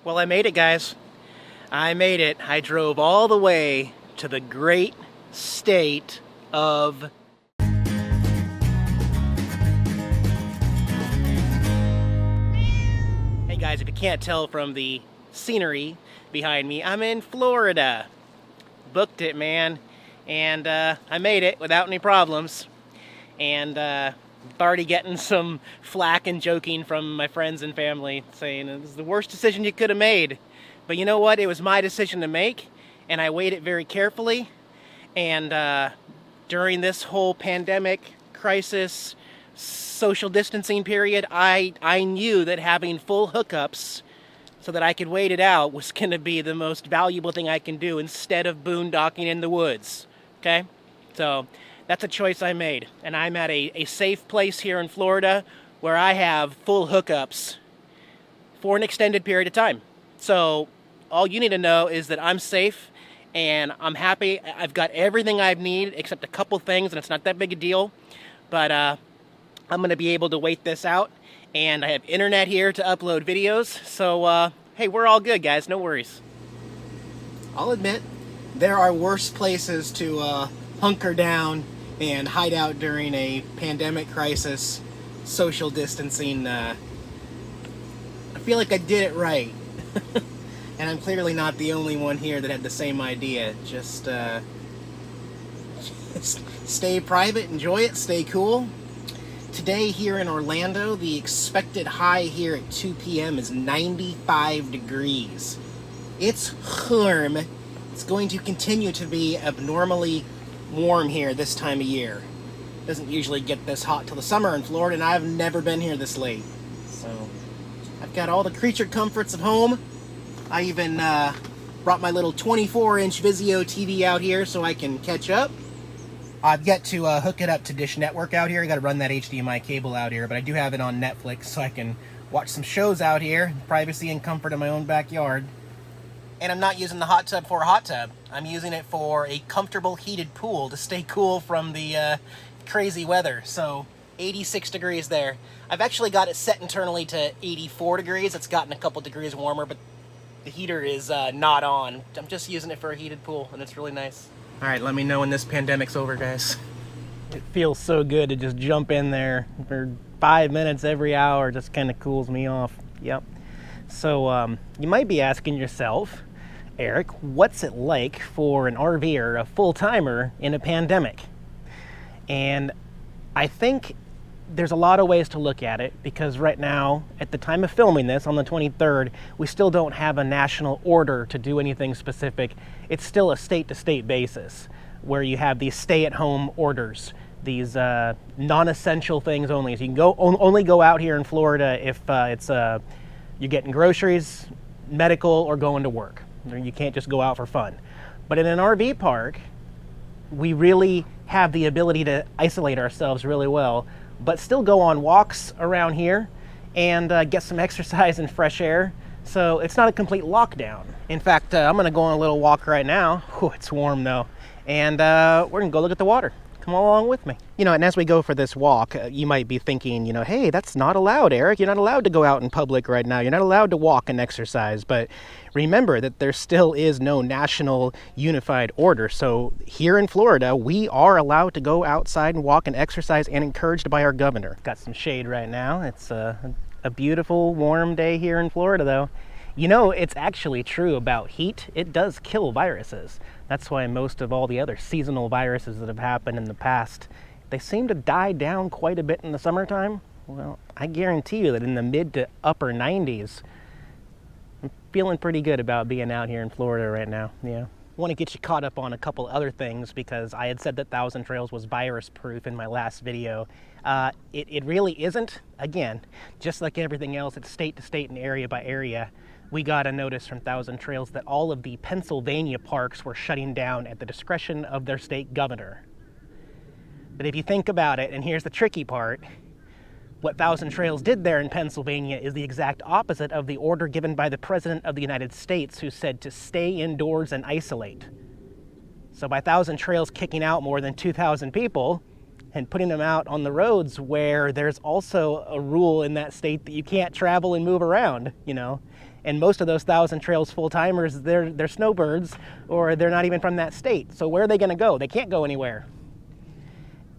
Well, I made it, guys. I made it. I drove all the way to the great state of... Hey guys, if you can't tell from the scenery behind me, I'm in Florida. Booked it, man. And I made it without any problems. And already getting some flack and joking from my friends and family saying this is the worst decision you could have made. But you know what? It was my decision to make, and I weighed it very carefully. And during this whole pandemic crisis, social distancing period, I knew that having full hookups so that I could wait it out was going to be the most valuable thing I can do instead of boondocking in the woods. Okay? So that's a choice I made. And I'm at a safe place here in Florida where I have full hookups for an extended period of time. So all you need to know is that I'm safe and I'm happy. I've got everything I need except a couple things, and it's not that big a deal. But I'm going to be able to wait this out. And I have internet here to upload videos. So, hey, we're all good, guys. No worries. I'll admit, there are worse places to hunker down and hide out during a pandemic crisis, social distancing. I feel like I did it right. And I'm clearly not the only one here that had the same idea. Just stay private, enjoy it, stay cool. Today here in Orlando, the expected high here at 2 p.m. is 95 degrees. It's warm. It's going to continue to be abnormally warm here this time of year. It doesn't usually get this hot till the summer in Florida, and I've never been here this late. So I've got all the creature comforts of home. I even brought my little 24-inch Vizio TV out here so I can catch up. I've yet to hook it up to Dish Network out here. I got to run that HDMI cable out here, but I do have it on Netflix so I can watch some shows out here, privacy and comfort in my own backyard. And I'm not using the hot tub for a hot tub. I'm using it for a comfortable heated pool to stay cool from the crazy weather. So 86 degrees there. I've actually got it set internally to 84 degrees. It's gotten a couple degrees warmer, but the heater is not on. I'm just using it for a heated pool, and it's really nice. All right, let me know when this pandemic's over, guys. It feels so good to just jump in there for 5 minutes every hour. Just kind of cools me off. Yep. So you might be asking yourself, Eric, what's it like for an RVer, a full-timer, in a pandemic? And I think there's a lot of ways to look at it, because right now, at the time of filming this, on the 23rd, we still don't have a national order to do anything specific. It's still a state-to-state basis, where you have these stay-at-home orders, these non-essential things only. So you can only go out here in Florida if you're getting groceries, medical, or going to work. You can't just go out for fun. But in an RV park, we really have the ability to isolate ourselves really well, but still go on walks around here and get some exercise and fresh air. So it's not a complete lockdown. In fact, I'm gonna go on a little walk right now. Whew, it's warm though. And we're gonna go look at the water. Come along with me. You know, and as we go for this walk, you might be thinking, you know, hey, that's not allowed, Eric. You're not allowed to go out in public right now. You're not allowed to walk and exercise. But remember that there still is no national unified order. So here in Florida, we are allowed to go outside and walk and exercise, and encouraged by our governor. Got some shade right now. It's a beautiful, warm day here in Florida, though. You know, it's actually true about heat. It does kill viruses. That's why most of all the other seasonal viruses that have happened in the past, they seem to die down quite a bit in the summertime. Well, I guarantee you that in the mid to upper 90s, I'm feeling pretty good about being out here in Florida right now. Yeah. I want to get you caught up on a couple other things, because I had said that Thousand Trails was virus proof in my last video. It really isn't. Again, just like everything else, it's state to state and area by area. We got a notice from Thousand Trails that all of the Pennsylvania parks were shutting down at the discretion of their state governor. But if you think about it, and here's the tricky part, what Thousand Trails did there in Pennsylvania is the exact opposite of the order given by the President of the United States, who said to stay indoors and isolate. So by Thousand Trails kicking out more than 2,000 people and putting them out on the roads where there's also a rule in that state that you can't travel and move around, you know, And most of those 1,000 Trails full-timers, they're snowbirds, or they're not even from that state. So where are they going to go? They can't go anywhere.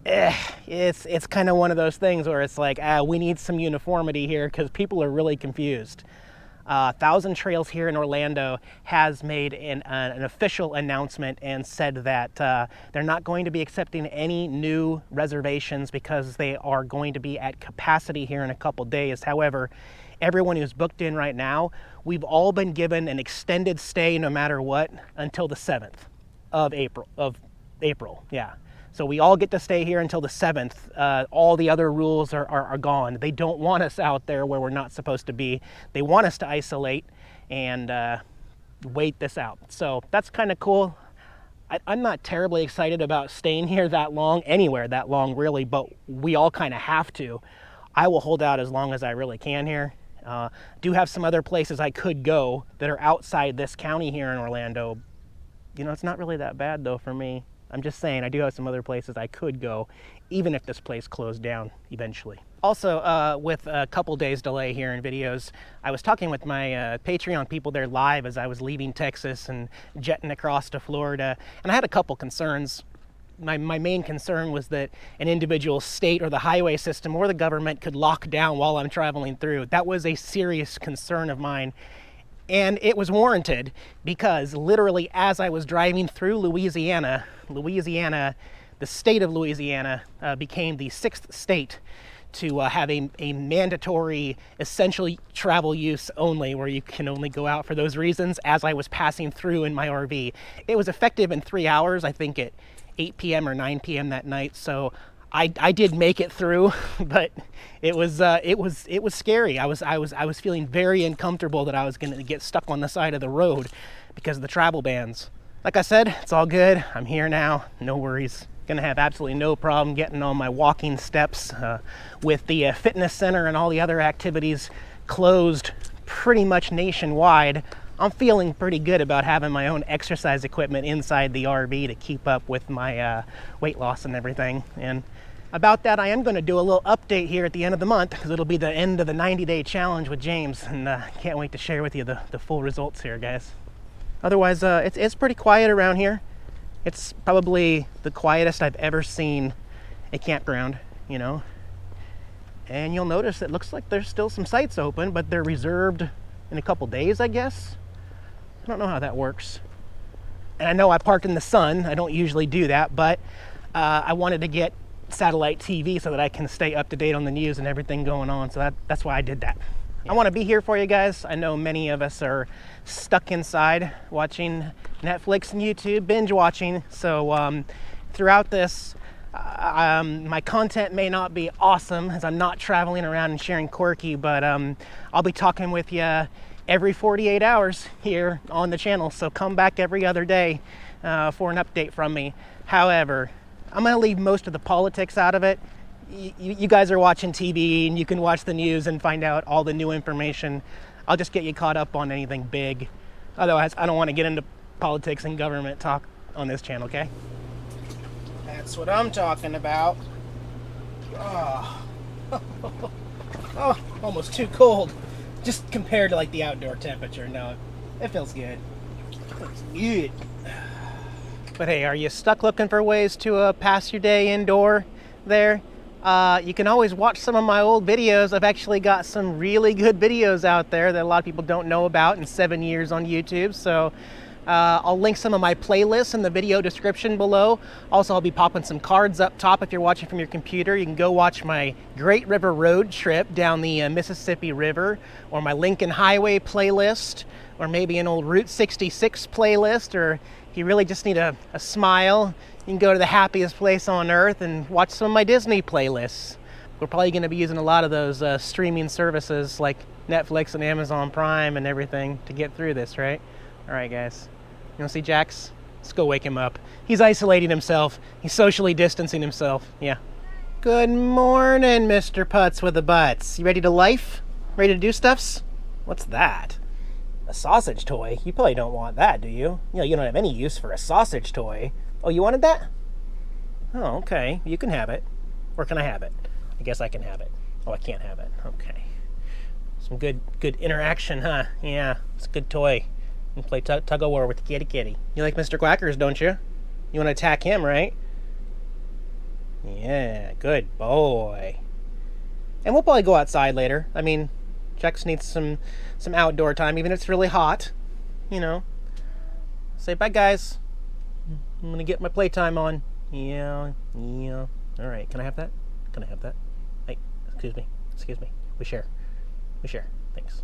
It's kind of one of those things where it's like, we need some uniformity here because people are really confused. 1,000 Trails here in Orlando has made an official announcement and said that they're not going to be accepting any new reservations because they are going to be at capacity here in a couple days. However, everyone who's booked in right now, we've all been given an extended stay no matter what until the 7th of April. Yeah. So we all get to stay here until the 7th. All the other rules are gone. They don't want us out there where we're not supposed to be. They want us to isolate and wait this out. So that's kind of cool. I'm not terribly excited about staying here that long, anywhere that long really, but we all kind of have to. I will hold out as long as I really can here. Do have some other places I could go that are outside this county here in Orlando. You know, it's not really that bad though for me. I'm just saying, I do have some other places I could go, even if this place closed down eventually. Also, with a couple days delay here in videos, I was talking with my Patreon people there live as I was leaving Texas and jetting across to Florida, and I had a couple concerns. My main concern was that an individual state or the highway system or the government could lock down while I'm traveling through. That was a serious concern of mine. And it was warranted because literally as I was driving through Louisiana, the state of Louisiana became the 6th state to have a mandatory essential travel use only, where you can only go out for those reasons, as I was passing through in my RV. It was effective in 3 hours, I think at 8 p.m. or 9 p.m. that night. So I did make it through, but it was scary. I was feeling very uncomfortable that I was going to get stuck on the side of the road because of the travel bans. Like I said, it's all good. I'm here now. No worries. Gonna have absolutely no problem getting on my walking steps with the fitness center and all the other activities closed pretty much nationwide. I'm feeling pretty good about having my own exercise equipment inside the RV to keep up with my weight loss and everything. And about that, I am going to do a little update here at the end of the month because it'll be the end of the 90-day challenge with James, and can't wait to share with you the full results here, guys. Otherwise, it's pretty quiet around here. It's probably the quietest I've ever seen a campground, you know. And you'll notice it looks like there's still some sites open, but they're reserved in a couple days, I guess. I don't know how that works. And I know I parked in the sun. I don't usually do that, but I wanted to get satellite TV so that I can stay up to date on the news and everything going on. So that's why I did that. Yeah. I want to be here for you guys. I know many of us are stuck inside watching Netflix and YouTube, binge watching. So throughout this, my content may not be awesome as I'm not traveling around and sharing quirky, but I'll be talking with you every 48 hours here on the channel. So come back every other day for an update from me. However, I'm going to leave most of the politics out of it. You guys are watching TV and you can watch the news and find out all the new information. I'll just get you caught up on anything big. Otherwise, I don't want to get into politics and government talk on this channel, okay? That's what I'm talking about. Oh, oh, almost too cold. Just compared to like the outdoor temperature. No, it feels good. It feels good. But hey, are you stuck looking for ways to pass your day indoor there? You can always watch some of my old videos. I've actually got some really good videos out there that a lot of people don't know about in 7 years on YouTube. So I'll link some of my playlists in the video description below. Also, I'll be popping some cards up top if you're watching from your computer. You can go watch my Great River Road trip down the Mississippi River, or my Lincoln Highway playlist, or maybe an old Route 66 playlist, or if you really just need a smile, you can go to the happiest place on earth and watch some of my Disney playlists. We're probably going to be using a lot of those streaming services like Netflix and Amazon Prime and everything to get through this, right? All right, guys. You want to see Jax? Let's go wake him up. He's isolating himself. He's socially distancing himself. Yeah. Good morning, Mr. Putz with the Butts. You ready to life? Ready to do stuffs? What's that? A sausage toy? You probably don't want that, do you? You know, you don't have any use for a sausage toy. Oh, you wanted that? Oh, okay. You can have it. Or can I have it? I guess I can have it. Oh, I can't have it. Okay. Some good interaction, huh? Yeah, it's a good toy. You can play tug-of-war with the kitty. You like Mr. Quackers, don't you? You want to attack him, right? Yeah, good boy. And we'll probably go outside later. I mean, Jax needs some outdoor time, even if it's really hot. You know. Say bye, guys. I'm gonna get my playtime on. Yeah. All right. Can I have that? Can I have that? Hey, excuse me. We share. Thanks.